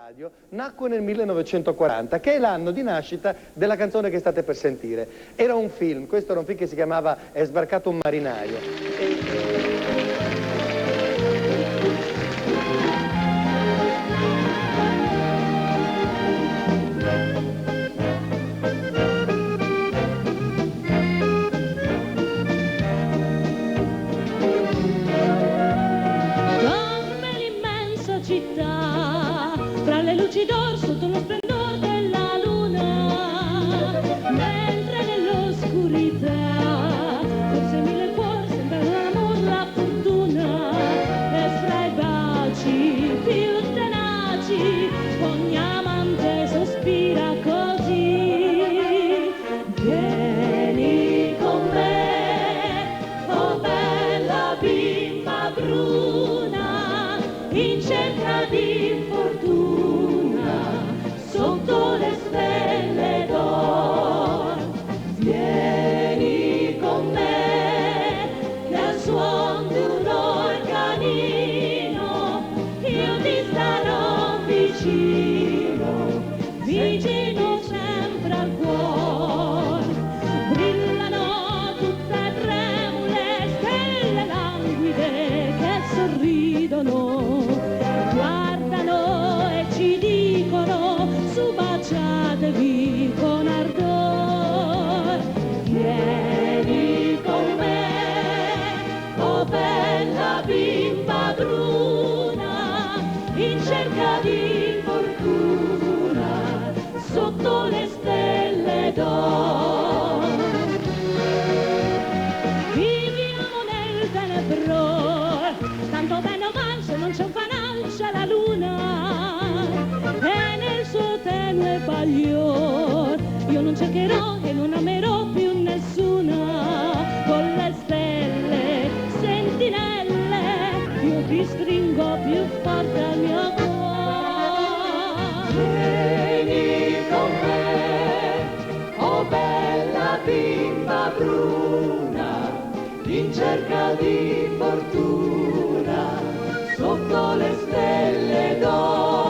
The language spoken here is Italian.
radio nacque nel 1940, che è l'anno di nascita della canzone che state per sentire. Era un film, questo era un film che si chiamava È sbarcato un marinaio. Città, tra le luci d'oro sotto lo splendore della luna, mentre nell'oscurità forse mille cuori sembrano l'amor, la fortuna, e fra i baci più tenaci ogni amante sospira così: vieni con me, oh bella bimba bruna, in cerca di fortuna sotto le stelle d'or. Vieni con me, che al suon d'un organino io ti starò vicino, vicino sempre al cuor. Brillano tutte tremule stelle languide che sorridono, baciatevi con ardor. Vieni con me, oh bella bimba bruna, in cerca di fortuna sotto le stelle d'oro. Viviamo nel tenebror, tanto bene o male, se non c'è un fanale c'è la luna, e nel suo tenue baglior io non cercherò e non amerò più nessuna. Con le stelle sentinelle io ti stringo più forte al mio cuore. Vieni con me, oh bella bimba bruna, in cerca di fortuna sotto le stelle d'oro.